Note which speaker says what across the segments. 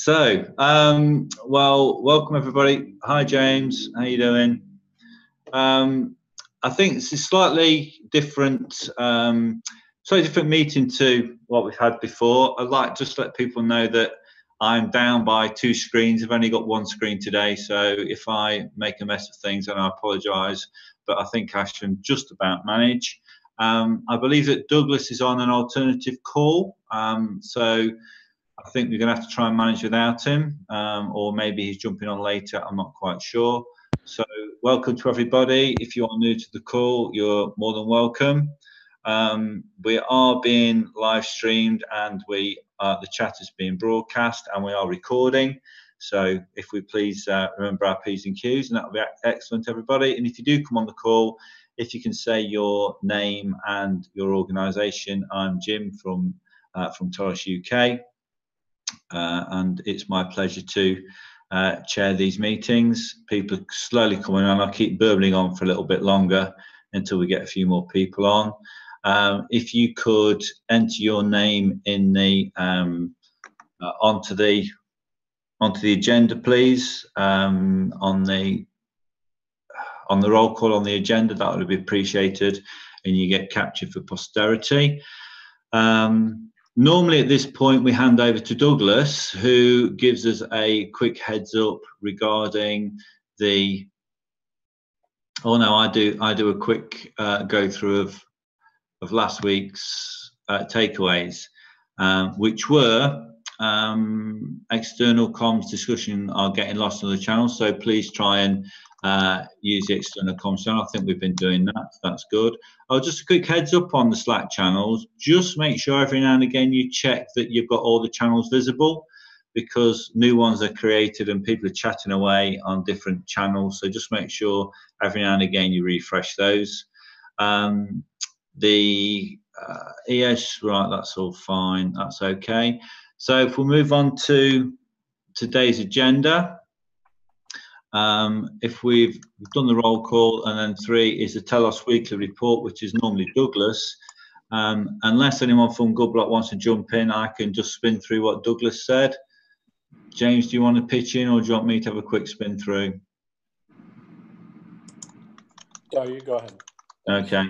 Speaker 1: Well, welcome everybody. Hi, James. How you doing? I think this is slightly different, slightly different meeting to what we've had before. I'd like just to let people know that I'm down by 2 screens. I've only got 1 screen today, so if I make a mess of things, then I apologise. But I think I can just about manage. I believe that Douglas is on an alternative call, so I think we're going to have to try and manage without him, or maybe he's jumping on later. I'm not quite sure. So welcome to everybody. If you are new to the call, you're more than welcome. We are being live streamed, and the chat is being broadcast, and we are recording. So if we please remember our P's and Q's, and that will be excellent, everybody. And if you do come on the call, if you can say your name and your organisation. I'm Jim from Telos UK. And it's my pleasure to chair these meetings. People are slowly coming on. I'll keep burbling on for a little bit longer until we get a few more people on. If you could enter your name in the onto the agenda, please. On the roll call on the agenda, that would be appreciated, and you get captured for posterity. Normally at this point we hand over to Douglas, who gives us a quick heads up regarding the. Oh no, I do a quick go through of last week's takeaways, which were external comms discussion are getting lost on the channel. So please try and use the external comms channel. I think we've been doing that. That's good. Oh, just a quick heads up on the Slack channels. Just make sure every now and again you check that you've got all the channels visible, because new ones are created and people are chatting away on different channels. So just make sure every now and again you refresh those. The ES, right, that's all fine. That's okay. So if we move on to today's agenda, if we've done the roll call, and then 3 is the Telos weekly report, which is normally Douglas. Unless anyone from Good Block wants to jump in, I can just spin through what Douglas said. James, do you want to pitch in, or do you want me to have a quick spin through?
Speaker 2: No, you go ahead.
Speaker 1: Okay.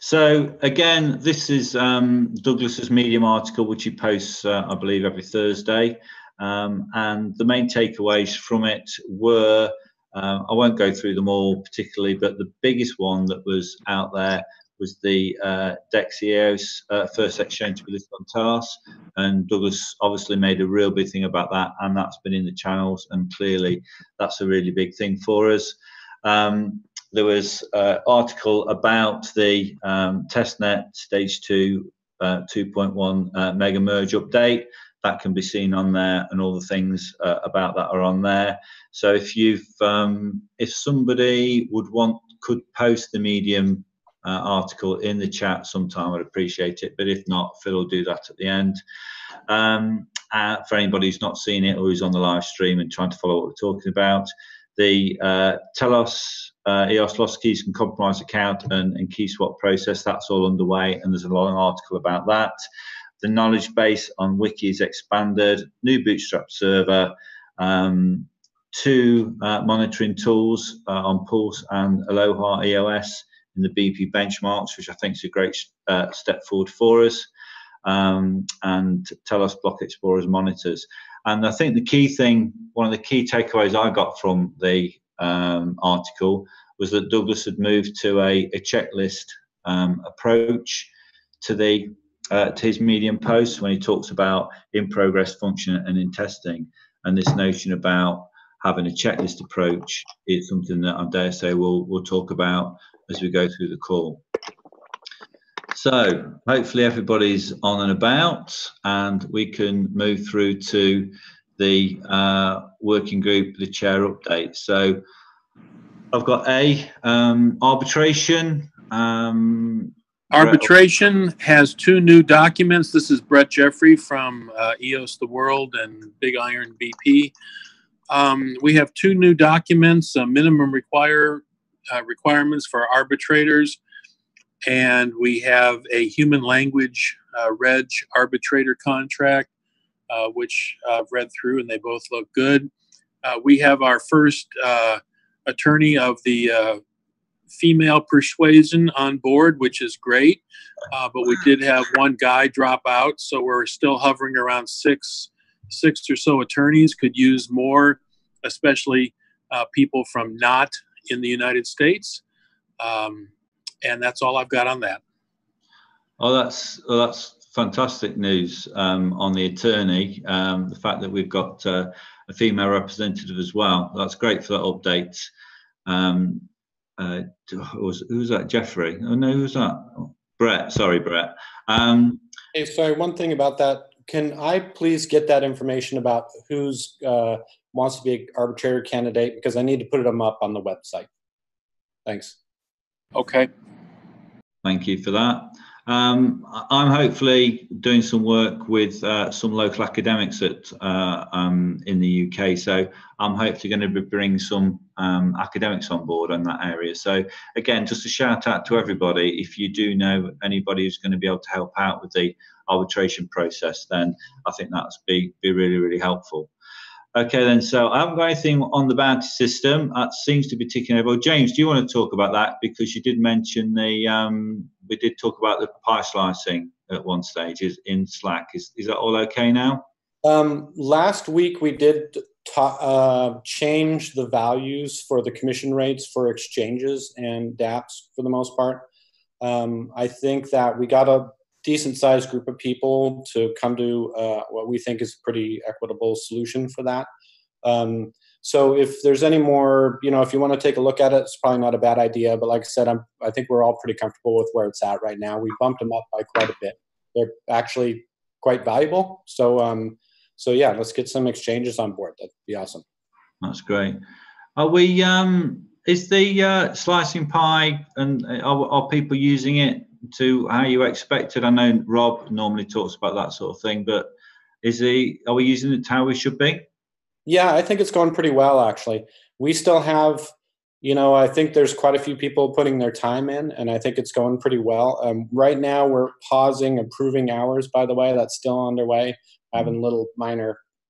Speaker 1: So again, this is Douglas's Medium article, which he posts, I believe, every Thursday. And the main takeaways from it were, I won't go through them all particularly, but the biggest one that was out there was the Dexios first exchange to be listed on Telos. And Douglas obviously made a real big thing about that, and that's been in the channels, and clearly that's a really big thing for us. There was an article about the testnet stage 2 2.1 mega merge update. That can be seen on there, and all the things about that are on there. So if somebody could post the Medium article in the chat sometime, I'd appreciate it. But if not, Phil will do that at the end. For anybody who's not seen it or who's on the live stream and trying to follow what we're talking about, the Telos EOS lost keys and compromised account and key swap process, that's all underway, and there's a long article about that. The knowledge base on Wiki is expanded, new Bootstrap server, 2 monitoring tools on Pulse and Aloha EOS in the BP benchmarks, which I think is a great step forward for us, and Telos Block Explorers monitors. And I think the key thing, one of the key takeaways I got from the article was that Douglas had moved to a checklist approach to his Medium posts when he talks about in progress, function, and in testing. And this notion about having a checklist approach is something that I dare say we'll talk about as we go through the call. So hopefully everybody's on and about, and we can move through to the working group, the chair update. So I've got arbitration.
Speaker 2: Arbitration has 2 new documents. This is Brett Jeffrey from EOS The World and Big Iron BP. We have 2 new documents, minimum requirements for arbitrators, and we have a human language reg arbitrator contract which I've read through, and they both look good. We have our first attorney of the female persuasion on board, which is great. But we did have one guy drop out, so we're still hovering around six or so attorneys. Could use more, especially people from not in the United States. And that's all I've got on that.
Speaker 1: Oh, that's fantastic news on the attorney. The fact that we've got a female representative as well. That's great for that update. Who was that? Jeffrey? Oh no, who was that? Brett. Sorry, Brett.
Speaker 3: Hey, sorry. One thing about that. Can I please get that information about who's wants to be an arbitrator candidate, because I need to put them up on the website. Thanks.
Speaker 2: Okay.
Speaker 1: Thank you for that. I'm hopefully doing some work with some local academics in the UK. So I'm hopefully going to be bringing some academics on board on that area. So again, just a shout out to everybody. If you do know anybody who's going to be able to help out with the arbitration process, then I think that's be really, really helpful. Okay, then, so I haven't got anything on the bounty system. That seems to be ticking over. James, do you want to talk about that? Because you did mention we did talk about the pie slicing at one stage in Slack. Is that all okay now?
Speaker 3: Last week we did change the values for the commission rates for exchanges and dApps for the most part. I think that we got a decent sized group of people to come to what we think is a pretty equitable solution for that. So if there's any more, if you want to take a look at it, it's probably not a bad idea. But like I said, I think we're all pretty comfortable with where it's at right now. We bumped them up by quite a bit. They're actually quite valuable. So yeah, let's get some exchanges on board. That'd be awesome.
Speaker 1: That's great. Are we? Is the slicing pie and are people using it to how you expected? I know Rob normally talks about that sort of thing, but are we using it how we should be? Yeah,
Speaker 3: I think it's going pretty well, actually. We still have, I think there's quite a few people putting their time in, and I think it's going pretty well. Right now, we're pausing approving hours, by the way. That's still underway. Having a little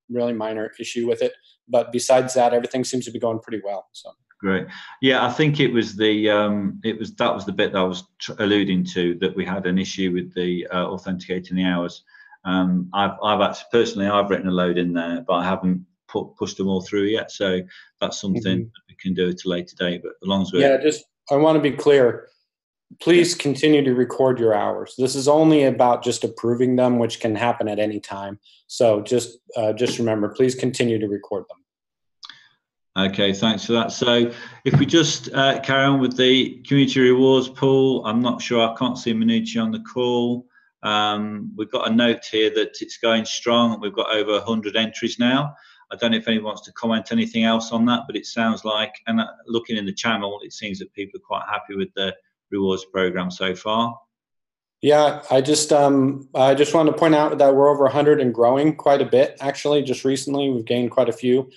Speaker 3: really minor issue with it. But besides that, everything seems to be going pretty well. So.
Speaker 1: Great. Yeah, I think it was that was the bit that I was alluding to, that we had an issue with the authenticating the hours. I've actually personally written a load in there, but I haven't pushed them all through yet. So that's something that we can do at a later date. But as long as we're
Speaker 3: I want to be clear. Please continue to record your hours. This is only about just approving them, which can happen at any time. So just remember, please continue to record them.
Speaker 1: Okay, thanks for that. So if we just carry on with the community rewards pool, I'm not sure, I can't see Manucci on the call. We've got a note here that it's going strong. We've got over 100 entries now. I don't know if anyone wants to comment anything else on that, but it sounds like, and looking in the channel, it seems that people are quite happy with the rewards program so far.
Speaker 3: Yeah, I just want to point out that we're over 100 and growing quite a bit. Actually, just recently we've gained quite a few.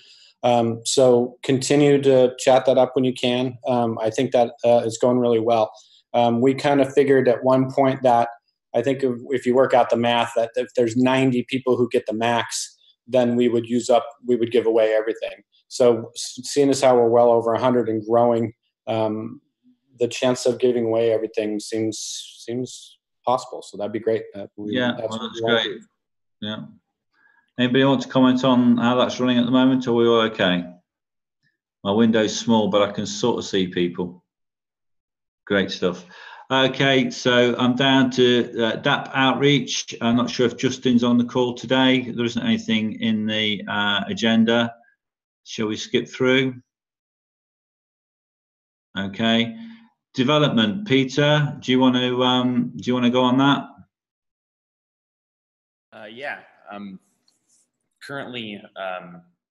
Speaker 3: So continue to chat that up when you can. I think that is going really well. We kind of figured at one point that I think if you work out the math, that if there's 90 people who get the max, then we would give away everything. So seeing as how we're well over 100 and growing, the chance of giving away everything seems possible. So that'd be great.
Speaker 1: That's great. Yeah. Anybody want to comment on how that's running at the moment? Or are we all okay? My window's small, but I can sort of see people. Great stuff. Okay, so I'm down to dApp outreach. I'm not sure if Justin's on the call today. There isn't anything in the agenda. Shall we skip through? Okay. Development, Peter. Do you want to go on that?
Speaker 4: Yeah. Currently,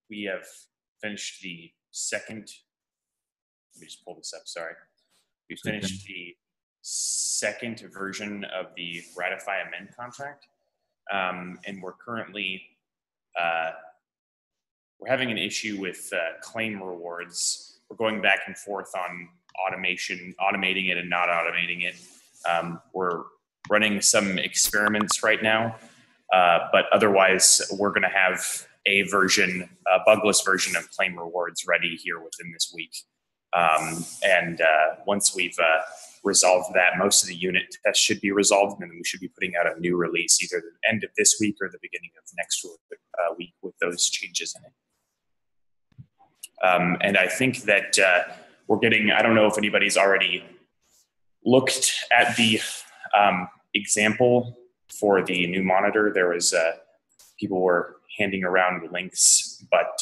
Speaker 4: we have finished the second. Let me just pull this up. Sorry, we finished the second version of the ratify amend contract, and we're currently we're having an issue with claim rewards. We're going back and forth on automating it and not automating it. We're running some experiments right now But otherwise, we're going to have a version, a bugless version of Claim Rewards ready here within this week. Once we've resolved that, most of the unit tests should be resolved, and then we should be putting out a new release either the end of this week or the beginning of next week with those changes in it. And I think that we're getting, I don't know if anybody's already looked at the example for the new monitor. There was, people were handing around links, but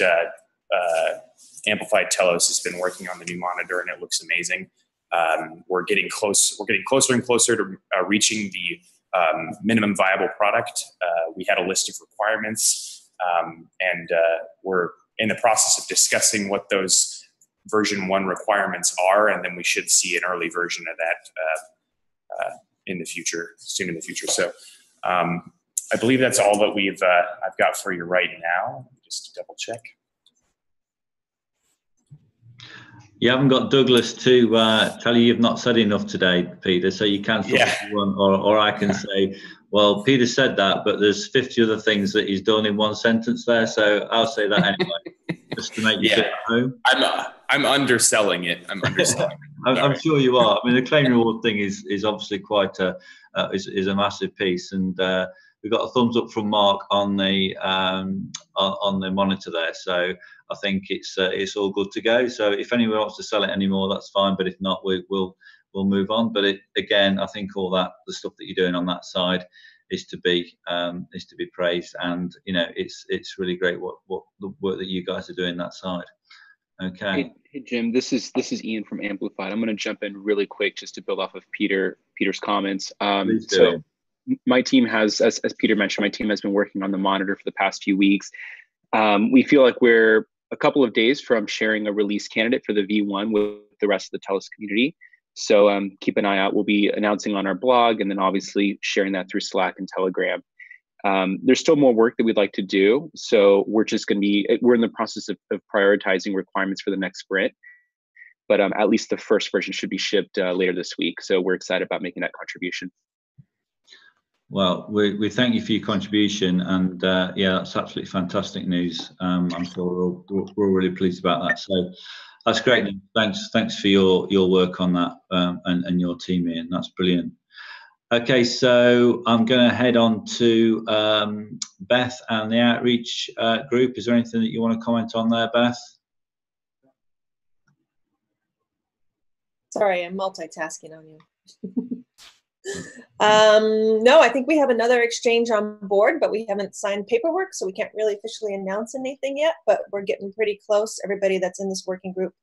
Speaker 4: Amplified Telos has been working on the new monitor, and it looks amazing. We're getting closer and closer to reaching the minimum viable product. We had a list of requirements, and we're in the process of discussing what those version 1 requirements are, and then we should see an early version of that in the future, soon in the future. So I believe that's all that I've got for you right now. Just to double check.
Speaker 1: You haven't got Douglas to tell you you've not said enough today, Peter, so you can stop if you want, or I can say, well, Peter said that, but there's 50 other things that he's done in one sentence there, so I'll say that anyway, just to make you feel at home.
Speaker 4: I'm underselling it. I'm underselling it.
Speaker 1: I'm sure you are. I mean, the claim reward thing is obviously quite a massive piece, and we got a thumbs up from Mark on the monitor there. So I think it's all good to go. So if anyone wants to sell it anymore, that's fine. But if not, we'll move on. But again, I think all that, the stuff that you're doing on that side is to be praised, and it's really great what the work that you guys are doing that side. Okay.
Speaker 5: Hey Jim, this is Ian from Amplified. I'm going to jump in really quick just to build off of Peter's comments. So my team has, as Peter mentioned, my team has been working on the monitor for the past few weeks. We feel like we're a couple of days from sharing a release candidate for the V1 with the rest of the Telos community. So keep an eye out. We'll be announcing on our blog, and then obviously sharing that through Slack and Telegram. There's still more work that we'd like to do. So we're in the process of prioritizing requirements for the next sprint. But at least the first version should be shipped later this week. So we're excited about making that contribution.
Speaker 1: Well, we thank you for your contribution, and yeah, that's absolutely fantastic news. I'm sure we're all really pleased about that. So that's great. Thanks for your work on that, and your team, Ian. That's brilliant. Okay, so I'm going to head on to Beth and the outreach group. Is there anything that you want to comment on there, Beth?
Speaker 6: Sorry, I'm multitasking on you. No, I think we have another exchange on board, but we haven't signed paperwork, so we can't really officially announce anything yet, but we're getting pretty close. Everybody that's in this working group,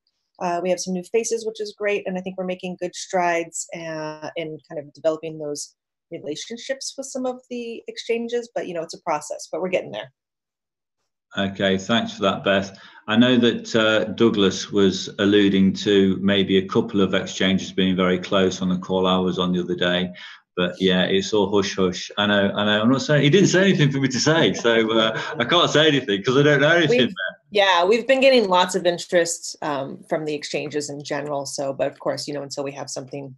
Speaker 6: we have some new faces, which is great, and I think we're making good strides in kind of developing those relationships with some of the exchanges, but it's a process, but we're getting there.
Speaker 1: Okay, thanks for that, Beth. I know that Douglas was alluding to maybe a couple of exchanges being very close on the call I was on the other day, but yeah, it's all hush hush. I know. I'm not saying, he didn't say anything for me to say, so I can't say anything because I don't know anything.
Speaker 6: Yeah, we've been getting lots of interest from the exchanges in general. So, but of course, until we have something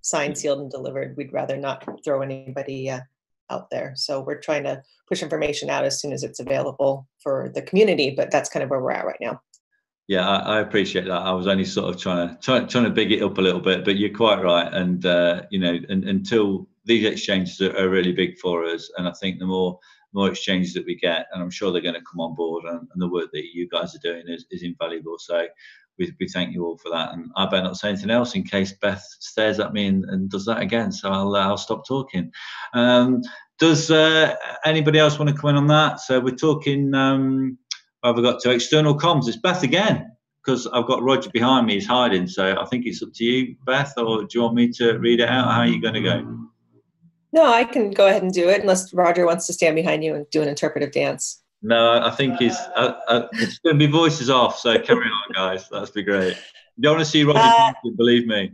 Speaker 6: signed, sealed, and delivered, we'd rather not throw anybody out there. So we're trying to push information out as soon as it's available for the community, but that's kind of where we're at right now.
Speaker 1: Yeah, I appreciate that. I was only sort of trying to big it up a little bit, but you're quite right. And until these exchanges are really big for us, and I think the more exchanges that we get, and I'm sure they're going to come on board, and the work that you guys are doing is invaluable. So we thank you all for that. And I better not say anything else in case Beth stares at me and does that again. So I'll stop talking. Does anybody else want to come in on that? So we're talking. Have we got to external comms? It's Beth again, because I've got Roger behind me. He's hiding. So I think it's up to you, Beth, or do you want me to read it out? How are you going to go?
Speaker 6: No, I can go ahead and do it, unless Roger wants to stand behind you and do an interpretive dance.
Speaker 1: No, I think it's going to be voices off. So carry on, guys. That'd be great. You don't want to see Roger dancing, believe me.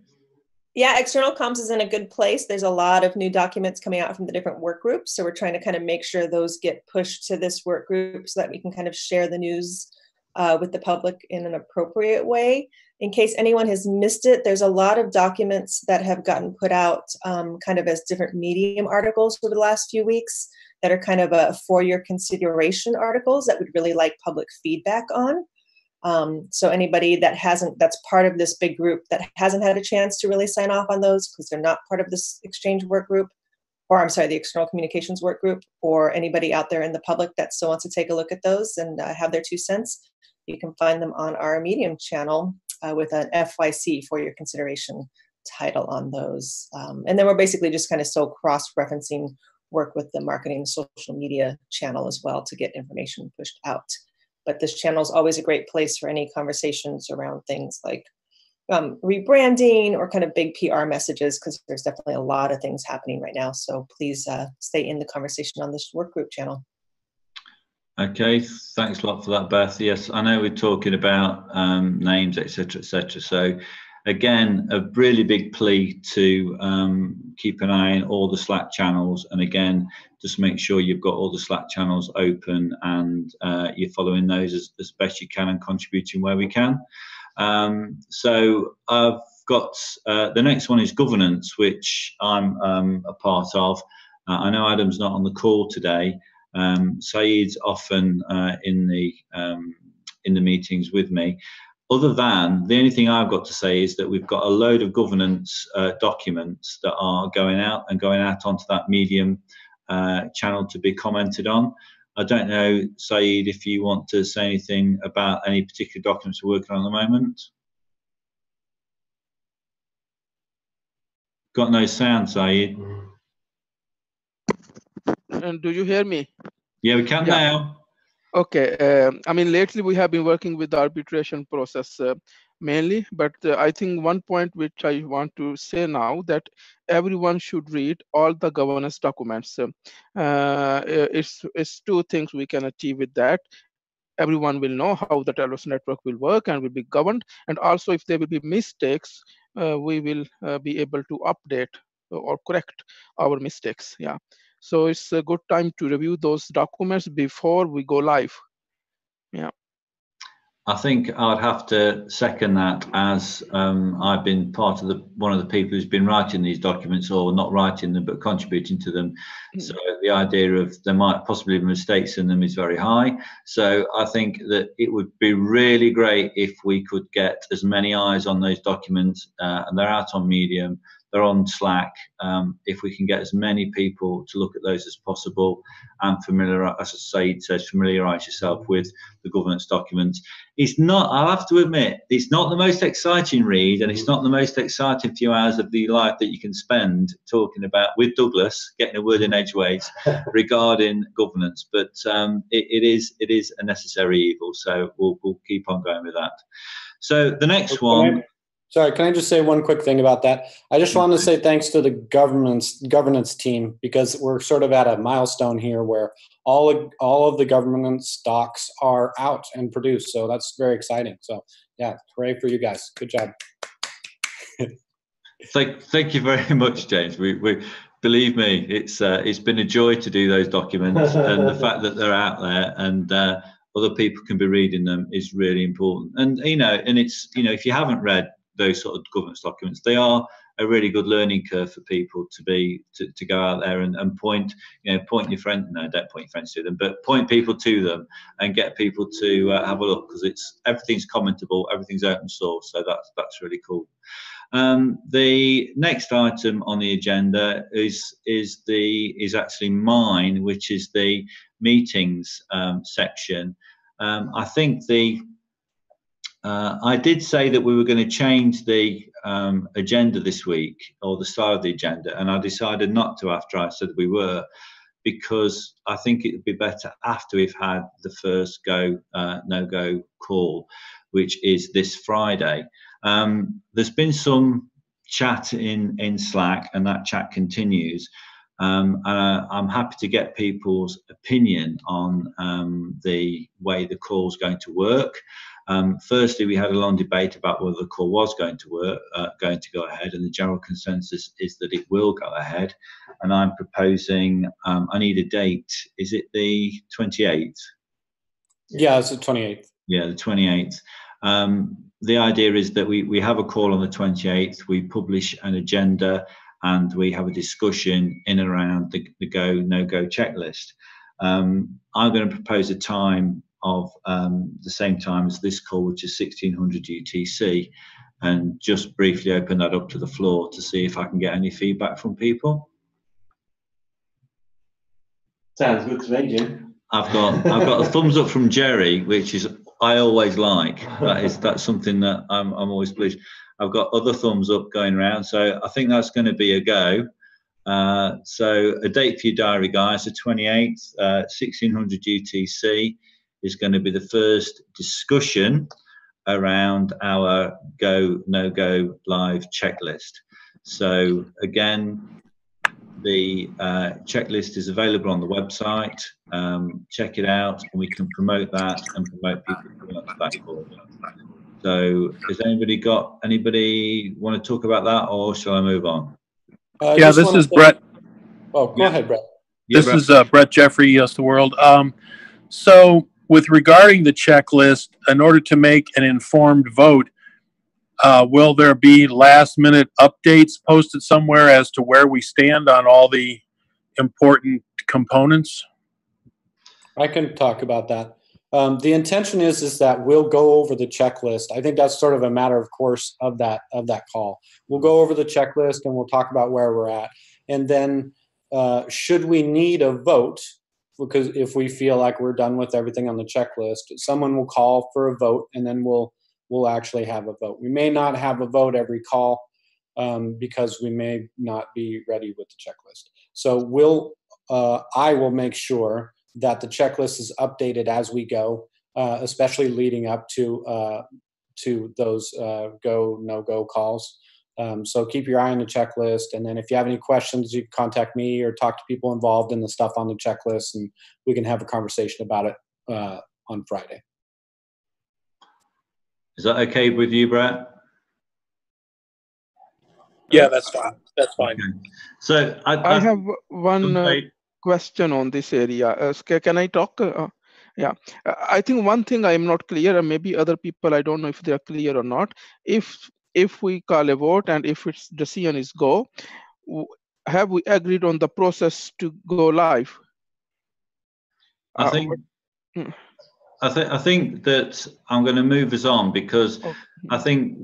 Speaker 6: Yeah, external comms is in a good place. There's a lot of new documents coming out from the different work groups. So we're trying to kind of make sure those get pushed to this work group so that we can kind of share the news with the public in an appropriate way. In case anyone has missed it, there's a lot of documents that have gotten put out kind of as different Medium articles over the last few weeks that are kind of for your consideration articles that we'd really like public feedback on. So anybody that's part of this big group that hasn't had a chance to really sign off on those because they're not part of this exchange work group, or I'm sorry, the external communications work group, or anybody out there in the public that still wants to take a look at those and have their 2 cents, you can find them on our Medium channel with an FYC for your consideration title on those. And then we're basically just kind of cross-referencing work with the marketing and social media channel as well to get information pushed out. But this channel is always a great place for any conversations around things like rebranding or kind of big PR messages, because there's definitely a lot of things happening right now. So please stay in the conversation on this work group channel.
Speaker 1: Okay, thanks a lot for that, Beth. Yes, I know we're talking about names, etc., etc. So again, a really big plea to keep an eye on all the Slack channels, and again, just make sure you've got all the Slack channels open and you're following those as best you can and contributing where we can. So I've got the next one is governance, which I'm a part of. I know Adam's not on the call today. Saeed's often in the meetings with me. Other than the only thing I've got to say is that we've got a load of governance documents that are going out onto that Medium channel to be commented on. I don't know, Saeed, if you want to say anything about any particular documents we're working on at the moment. Got no sound, Saeed.
Speaker 7: And do you hear me?
Speaker 1: Yeah, we can now.
Speaker 7: Okay. I mean, lately we have been working with the arbitration process mainly, but I think one point which I want to say now that everyone should read all the governance documents. It's 2 things we can achieve with that. Everyone will know how the Telos network will work and will be governed. And also if there will be mistakes, we will be able to update or correct our mistakes. Yeah. So it's a good time to review those documents before we go live. Yeah.
Speaker 1: I think I'd have to second that, as I've been part of one of the people who's been writing these documents, or not writing them but contributing to them. So the idea of there might possibly be mistakes in them is very high. So I think that it would be really great if we could get as many eyes on those documents, and they're out on Medium, they're on Slack. If we can get as many people to look at those as possible and as Saeed says, familiarise yourself with the governance documents. It's not, I'll have to admit, it's not the most exciting read, and it's not the most exciting few hours of your life that you can spend talking about with Douglas, getting a word in edgeways regarding governance. But it is a necessary evil, so we'll keep on going with that. So the next one.
Speaker 3: Sorry, can I just say one quick thing about that? I just wanted to say thanks to the governance team, because we're sort of at a milestone here where all of the governance docs are out and produced. So that's very exciting. So yeah, hooray for you guys. Good job.
Speaker 1: Thank you very much, James. We believe me, it's been a joy to do those documents, and the fact that they're out there and other people can be reading them is really important. And it's if you haven't read those sort of governance documents, they are a really good learning curve for people to go out there and point your friend. No, don't point your friends to them, but point people to them and get people to have a look, because everything's commentable, everything's open source, so that's really cool. The next item on the agenda is actually mine, which is the meetings section. I think I did say that we were going to change the agenda this week, or the start of the agenda, and I decided not to after I said we were, because I think it would be better after we've had the first no-go call, which is this Friday. There's been some chat in Slack, and that chat continues. And I'm happy to get people's opinion on the way the call is going to work. Firstly, we had a long debate about whether the call was going to go ahead, and the general consensus is that it will go ahead. And I'm proposing, I need a date. Is it the 28th?
Speaker 3: Yeah, it's the 28th.
Speaker 1: Yeah, the 28th. The idea is that we have a call on the 28th. We publish an agenda, and we have a discussion in and around the go, no-go checklist. I'm going to propose a time of the same time as this call, which is 1600 UTC, and just briefly open that up to the floor to see if I can get any feedback from people.
Speaker 8: Sounds good to me, Jim.
Speaker 1: I've got a thumbs up from Jerry, which is I always like. That's something that I'm always pleased. I've got other thumbs up going around, so I think that's going to be a go. So a date for your diary, guys. The 28th, 1600 UTC is going to be the first discussion around our go no go live checklist. So again, the checklist is available on the website. Check it out, and we can promote that and promote people coming up to that call. So, has anybody want to talk about that, or shall I move on?
Speaker 2: Yeah, this is Brett.
Speaker 3: Oh, go ahead, Brett.
Speaker 2: This is Brett Jeffrey, Yes the World. So, with regarding the checklist, in order to make an informed vote, will there be last-minute updates posted somewhere as to where we stand on all the important components?
Speaker 3: I can talk about that. The intention is that we'll go over the checklist. I think that's sort of a matter of course of that call. We'll go over the checklist and we'll talk about where we're at. And then should we need a vote, because if we feel like we're done with everything on the checklist, someone will call for a vote, and then we'll actually have a vote. We may not have a vote every call because we may not be ready with the checklist. So I will make sure that the checklist is updated as we go, especially leading up to those go no go calls. So keep your eye on the checklist, and then if you have any questions, you can contact me or talk to people involved in the stuff on the checklist, and we can have a conversation about it on Friday.
Speaker 1: Is that okay with you, Brett?
Speaker 2: Yeah, that's fine. That's fine.
Speaker 1: Okay. So
Speaker 7: I have one question on this area. Can I talk? Yeah, I think one thing I am not clear, and maybe other people, I don't know if they are clear or not. If we call a vote and if its decision is go, have we agreed on the process to go live?
Speaker 1: I think that I'm going to move us on, because I think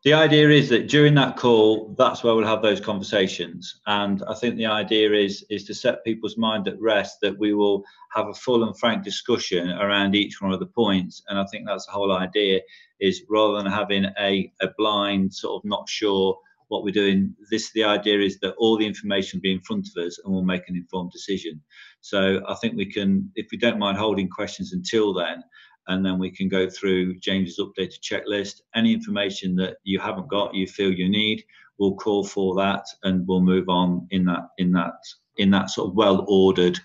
Speaker 1: the idea is that during that call, that's where we'll have those conversations. And I think the idea is to set people's mind at rest that we will have a full and frank discussion around each one of the points. And I think that's the whole idea, is rather than having a blind sort of not sure what we're doing, the idea is that all the information will be in front of us and we'll make an informed decision. So I think we can, if we don't mind holding questions until then, and then we can go through James's updated checklist. Any information that you haven't got, you feel you need, we'll call for that, and we'll move on in that sort of well-ordered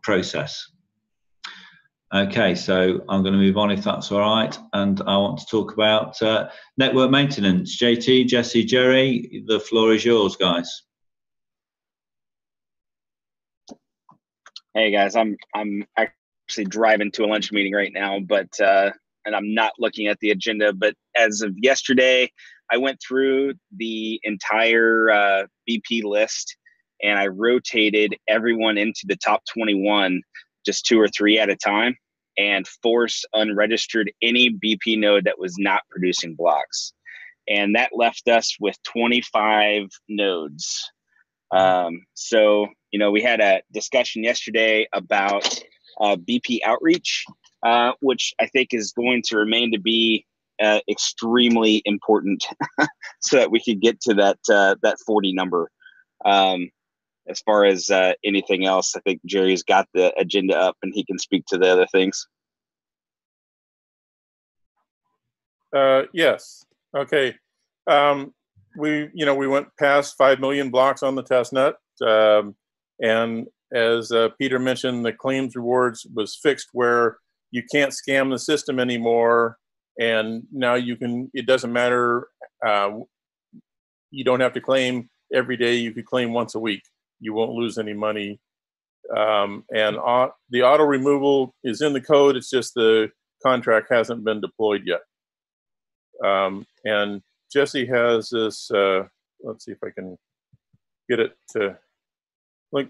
Speaker 1: process. Okay, so I'm going to move on if that's all right, and I want to talk about network maintenance. JT, Jesse, Jerry, the floor is yours, guys.
Speaker 5: Hey guys, I'm actually driving to a lunch meeting right now, but and I'm not looking at the agenda. But as of yesterday, I went through the entire BP list, and I rotated everyone into the top 21, just 2 or 3 at a time, and force unregistered any BP node that was not producing blocks, and that left us with 25 nodes. So, you know, we had a discussion yesterday about BP outreach, which I think is going to remain to be extremely important so that we could get to that 40 number. As far as anything else, I think Jerry's got the agenda up and he can speak to the other things.
Speaker 9: Yes. Okay. We went past 5 million blocks on the testnet, and as Peter mentioned, the claims rewards was fixed where you can't scam the system anymore, and now you can. It doesn't matter. You don't have to claim every day. You could claim once a week. You won't lose any money. And the auto removal is in the code. It's just the contract hasn't been deployed yet. And Jesse has this let's see if I can get it to, like,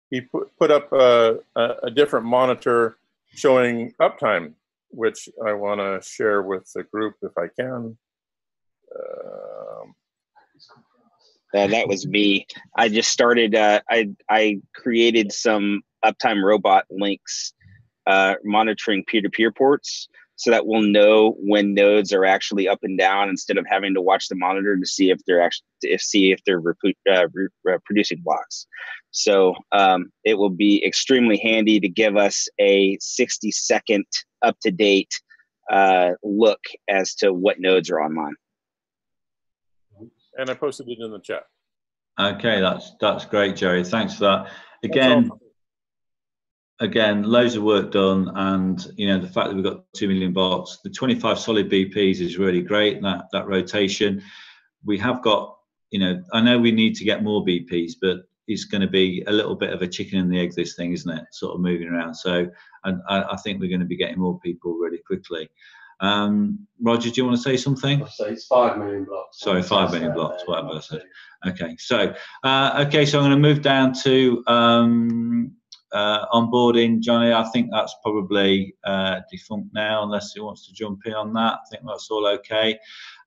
Speaker 9: he put up a different monitor showing uptime, which I want to share with the group if I can.
Speaker 5: That was me. I just started, I created some uptime robot links monitoring peer-to-peer ports so that we'll know when nodes are actually up and down instead of having to watch the monitor to see if they're producing blocks. So it will be extremely handy to give us a 60-second up-to-date look as to what nodes are online.
Speaker 9: And I posted it in the chat.
Speaker 1: Okay, that's great, Jerry. Thanks for that. Again, loads of work done, and the fact that we've got 2 million blocks, the 25 solid BPs is really great. That rotation, we have got. I know we need to get more BPs, but it's going to be a little bit of a chicken and the egg, this thing, isn't it? Sort of moving around. So, and I think we're going to be getting more people really quickly. Roger, do you want to say something?
Speaker 8: I'll say it's 5 million blocks.
Speaker 1: Sorry, 5 million blocks, whatever I said. Okay, so so I'm going to move down to onboarding. Johnny, I think that's probably defunct now, unless he wants to jump in on that. I think that's all okay.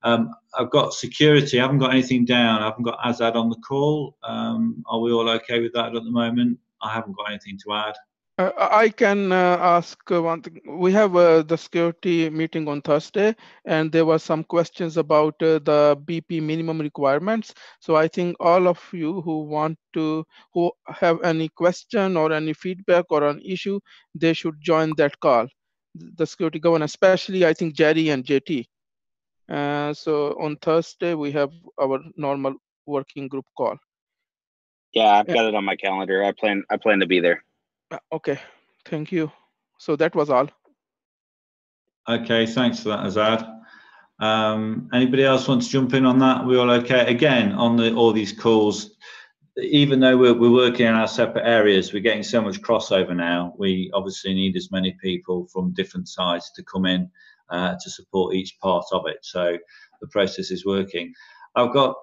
Speaker 1: I've got security. I haven't got anything down. I haven't got Azad on the call. Are we all okay with that at the moment? I haven't got anything to add.
Speaker 7: I can ask one thing. We have the security meeting on Thursday, and there were some questions about the BP minimum requirements. So I think all of you who have any question or any feedback or an issue, they should join that call. The security governance, especially I think Jerry and JT. So on Thursday we have our normal working group call.
Speaker 5: Yeah, I've got it on my calendar. I plan to be there.
Speaker 7: Okay, thank you. So that was all.
Speaker 1: Okay, thanks for that, Azad. Anybody else want to jump in on that? We all okay? Again, on all these calls, even though we're working in our separate areas, we're getting so much crossover now. We obviously need as many people from different sides to come in to support each part of it. So the process is working. I've got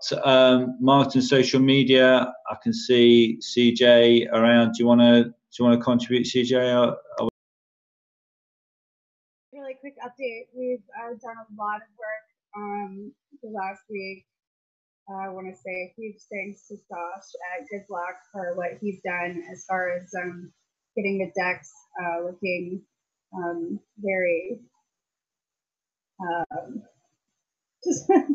Speaker 1: marketing, social media. I can see CJ around. Do you want to contribute, CJ?
Speaker 10: Really quick update. We've done a lot of work the last week. I want to say a huge thanks to Josh at Good Luck for what he's done as far as getting the decks looking very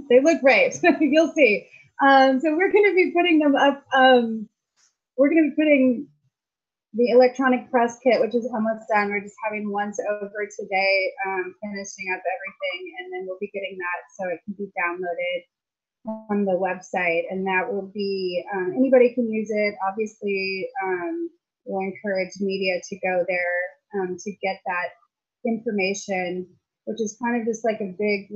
Speaker 10: they look great. You'll see. So we're going to be putting them up. We're going to be putting the electronic press kit, which is almost done. We're just having once over today, finishing up everything, and then we'll be getting that so it can be downloaded on the website, and that will be anybody can use it. Obviously, we'll encourage media to go there to get that information, which is kind of just like a big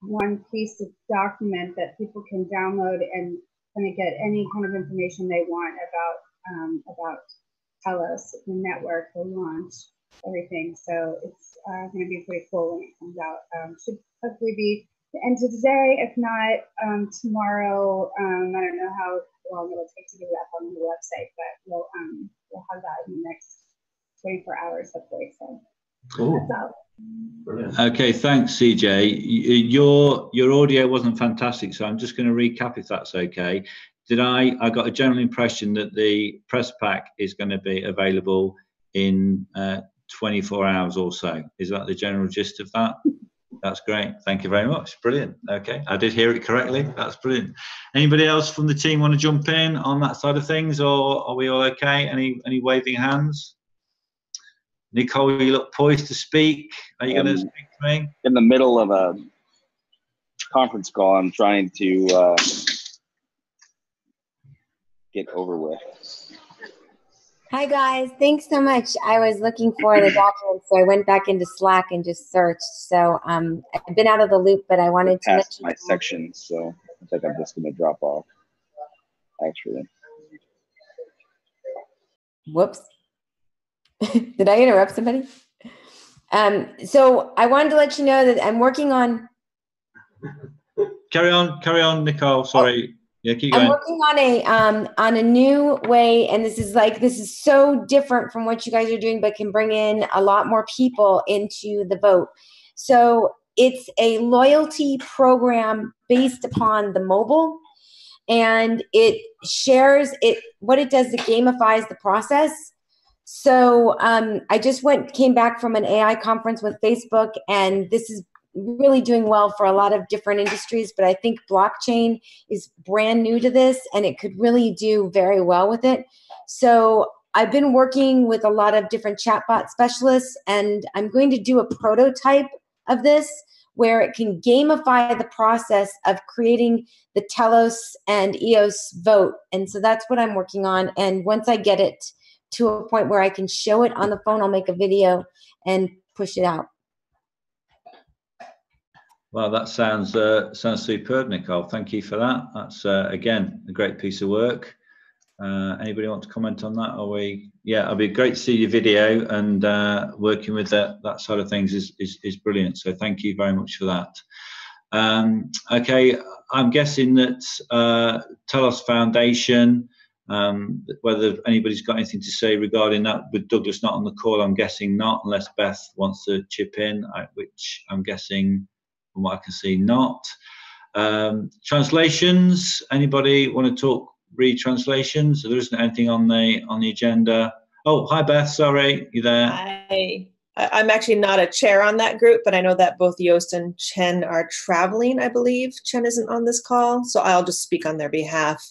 Speaker 10: one piece of document that people can download and kind of get any kind of information they want about Telos, the network, the launch, everything. So it's going to be pretty cool when it comes out. Should hopefully be the end of today, if not tomorrow. I don't know how long it'll take to get it up on the website, but we'll have that in the next 24 hours, hopefully. So
Speaker 1: cool.
Speaker 10: That's out.
Speaker 1: Brilliant. Okay, thanks, CJ. Your audio wasn't fantastic, so I'm just going to recap if that's okay. I got a general impression that the press pack is going to be available in 24 hours or so. Is that the general gist of that? That's great. Thank you very much. Brilliant. Okay, I did hear it correctly. That's brilliant. Anybody else from the team want to jump in on that side of things, or are we all okay? Any waving hands? Nicole, you look poised to speak. Are you going to speak to me?
Speaker 5: In the middle of a conference call, I'm trying to get over with.
Speaker 11: Hi guys, thanks so much. I was looking for the documents, so I went back into Slack and just searched. So I've been out of the loop, but I wanted to
Speaker 5: past my section, so I think I'm just going to drop off. Actually.
Speaker 11: Whoops. Did I interrupt somebody? So I wanted to let you know that I'm working on
Speaker 1: carry on, Nicole. Sorry. Yeah, keep going.
Speaker 11: I'm working on a new way, and this is so different from what you guys are doing, but can bring in a lot more people into the vote. So it's a loyalty program based upon the mobile, and it shares it. What it does, it gamifies the process. So I just came back from an AI conference with Facebook, and this is really doing well for a lot of different industries, but I think blockchain is brand new to this, and it could really do very well with it. So I've been working with a lot of different chatbot specialists, and I'm going to do a prototype of this where it can gamify the process of creating the Telos and EOS vote. And so that's what I'm working on. And once I get it to a point where I can show it on the phone, I'll make a video and push it out.
Speaker 1: Well, that sounds superb, Nicole. Thank you for that. That's again a great piece of work. Anybody want to comment on that? Yeah, it'd be great to see your video, and working with that side of things is brilliant. So thank you very much for that. Okay, I'm guessing that Telos Foundation, whether anybody's got anything to say regarding that, with Douglas not on the call, I'm guessing not, unless Beth wants to chip in, which I'm guessing, from what I can see, not. Translations, anybody want to talk retranslations? So there isn't anything on the agenda. Oh, hi Beth, sorry, you there?
Speaker 6: Hi. I'm actually not a chair on that group, but I know that both Yost and Chen are traveling, I believe. Chen isn't on this call, so I'll just speak on their behalf.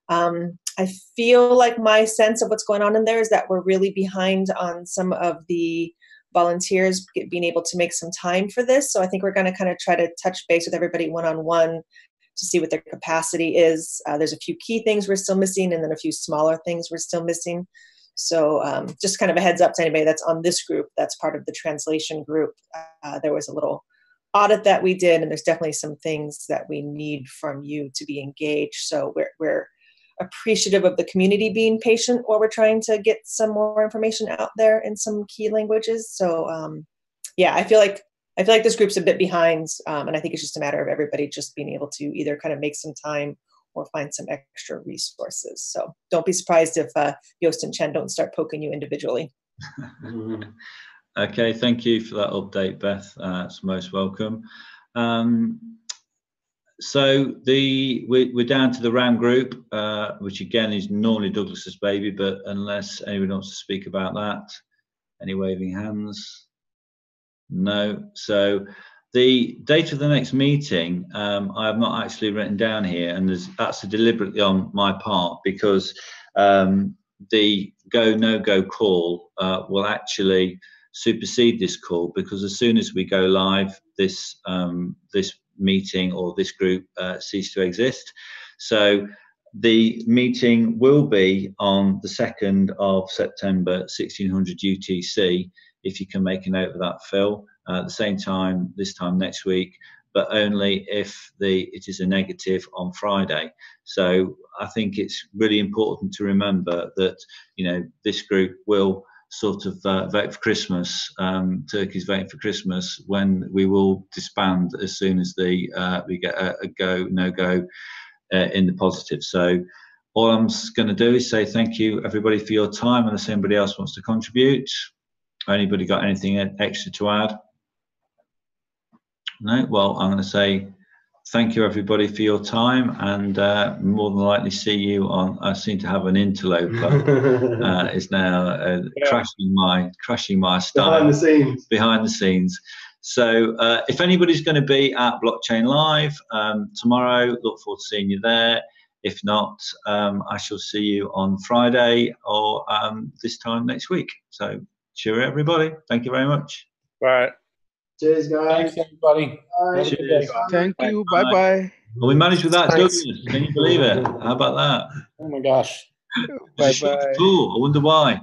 Speaker 6: I feel like my sense of what's going on in there is that we're really behind on some of the volunteers being able to make some time for this. So I think we're going to kind of try to touch base with everybody one-on-one to see what their capacity is. There's a few key things we're still missing, and then a few smaller things we're still missing. So just kind of a heads up to anybody that's on this group, that's part of the translation group. There was a little audit that we did, and there's definitely some things that we need from you to be engaged. So we're appreciative of the community being patient while we're trying to get some more information out there in some key languages. So yeah, I feel like this group's a bit behind, and I think it's just a matter of everybody just being able to either kind of make some time or find some extra resources. So don't be surprised if Yost and Chen don't start poking you individually.
Speaker 1: Okay, thank you for that update, Beth. It's most welcome. So we're down to the RAM group, which again is normally Douglas's baby, but unless anyone wants to speak about that, any waving hands? No. So the date of the next meeting, I have not actually written down here, and that's deliberately on my part, because the go/no-go call will actually supersede this call, because as soon as we go live, this meeting or this group cease to exist. So the meeting will be on the 2nd of September, 1600 UTC, if you can make a note of that, Phil. At the same time, this time next week, but only if it is a negative on Friday. So I think it's really important to remember that, you know, this group will sort of vote for Christmas. Turkey's voting for Christmas, when we will disband as soon as we get a go, no go in the positive. So all I'm going to do is say thank you everybody for your time, unless anybody else wants to contribute. Anybody got anything extra to add? No? Well, I'm going to say thank you everybody for your time, and more than likely see you on. I seem to have an interloper is now crashing my style behind the scenes. So if anybody's going to be at Blockchain Live tomorrow, look forward to seeing you there. If not, I shall see you on Friday or this time next week. So cheerio everybody. Thank you very much.
Speaker 9: Bye.
Speaker 3: Cheers, guys.
Speaker 2: Thanks, everybody.
Speaker 3: Cheers.
Speaker 7: Thank you. Bye-bye.
Speaker 1: Well, we managed without Douglas. Can you believe it? How about that?
Speaker 3: Oh my gosh.
Speaker 7: Bye-bye.
Speaker 1: Cool. I wonder why.